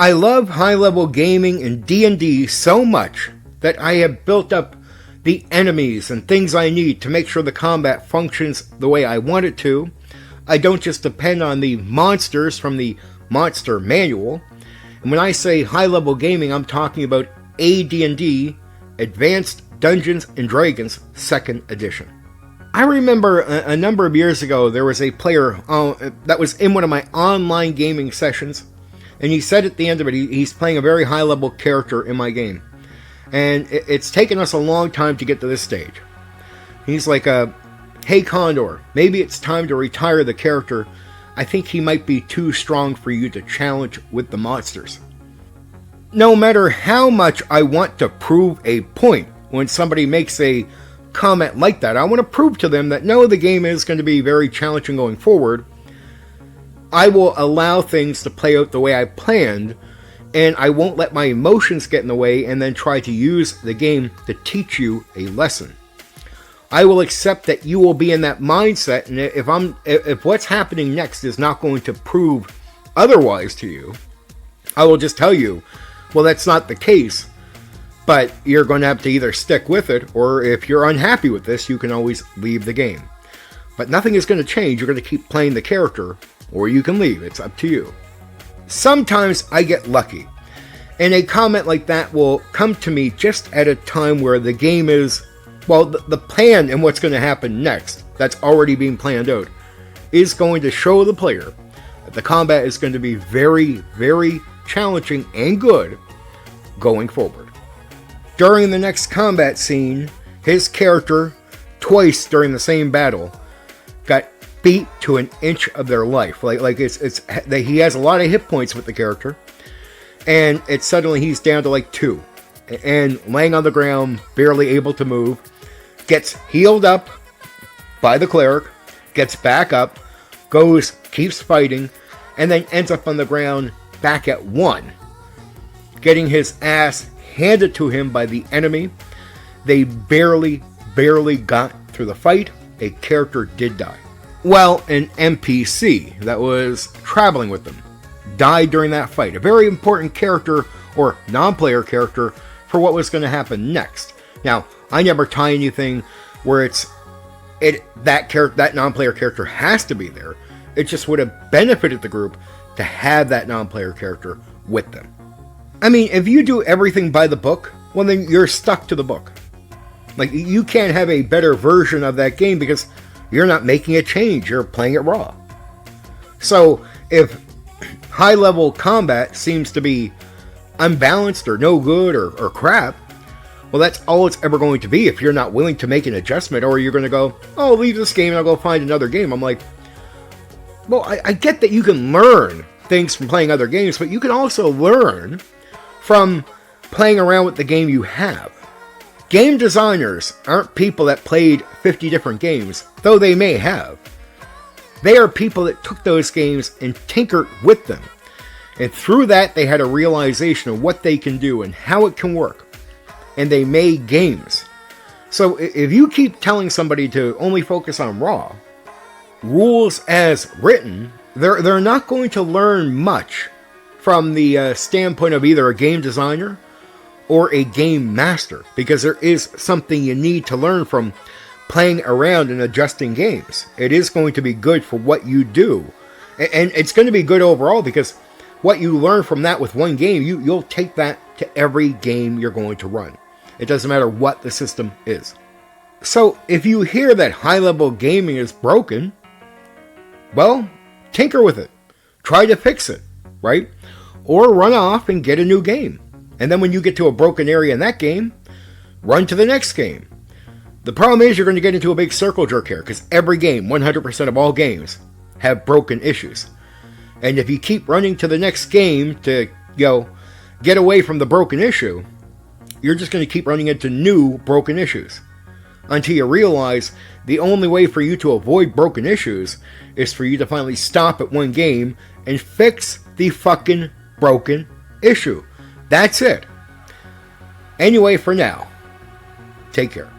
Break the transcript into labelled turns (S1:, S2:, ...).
S1: I love high-level gaming in D&D so much that I have built up the enemies and things I need to make sure the combat functions the way I want it to. I don't just depend on the monsters from the monster manual. And when I say high-level gaming, I'm talking about AD&D, Advanced Dungeons and Dragons 2nd Edition. I remember a number of years ago, there was a player that was in one of my online gaming sessions, and he said at the end of it, he's playing a very high-level character in my game. And it's taken us a long time to get to this stage. He's like, hey Condor, maybe it's time to retire the character. I think he might be too strong for you to challenge with the monsters. No matter how much I want to prove a point, when somebody makes a comment like that, I want to prove to them that no, the game is going to be very challenging going forward. I will allow things to play out the way I planned, and I won't let my emotions get in the way and then try to use the game to teach you a lesson. I will accept that you will be in that mindset, and if what's happening next is not going to prove otherwise to you, I will just tell you, well, that's not the case, but you're going to have to either stick with it, or if you're unhappy with this, you can always leave the game. But nothing is going to change. You're going to keep playing the character, or you can leave. It's up to you. Sometimes I get lucky, and a comment like that will come to me just at a time where the game is, well, the plan and what's going to happen next, that's already being planned out, is going to show the player that the combat is going to be very, very challenging and good going forward. During the next combat scene, his character, twice during the same battle, got beat to an inch of their life. Like he has a lot of hit points with the character, and it's suddenly he's down to like 2, and laying on the ground, barely able to move, gets healed up by the cleric, gets back up, keeps fighting, and then ends up on the ground back at 1, getting his ass handed to him by the enemy. They barely got through the fight. A character did die. Well, an NPC that was traveling with them died during that fight. A very important character, or non-player character, for what was going to happen next. Now, I never tie anything where that non-player character has to be there. It just would have benefited the group to have that non-player character with them. I mean, if you do everything by the book, well then you're stuck to the book. Like, you can't have a better version of that game because you're not making a change, you're playing it raw. So, if high-level combat seems to be unbalanced or no good or crap, well, that's all it's ever going to be if you're not willing to make an adjustment, or you're going to go, oh, I'll leave this game and I'll go find another game. I'm like, well, I get that you can learn things from playing other games, but you can also learn from playing around with the game you have. Game designers aren't people that played 50 different games, though they may have. They are people that took those games and tinkered with them. And through that, they had a realization of what they can do and how it can work. And they made games. So if you keep telling somebody to only focus on raw, rules as written, they're not going to learn much from the standpoint of either a game designer or a game master, because there is something you need to learn from playing around and adjusting games. It is going to be good for what you do, and it's going to be good overall, because what you learn from that with one game, you'll take that to every game you're going to run. It doesn't matter what the system is. So if you hear that high-level gaming is broken, well, tinker with it. Try to fix it, right? Or run off and get a new game. And then when you get to a broken area in that game, run to the next game. The problem is you're going to get into a big circle jerk here, because every game, 100% of all games, have broken issues. And if you keep running to the next game to, get away from the broken issue, you're just going to keep running into new broken issues. Until you realize the only way for you to avoid broken issues is for you to finally stop at one game and fix the fucking broken issue. That's it. Anyway, for now, take care.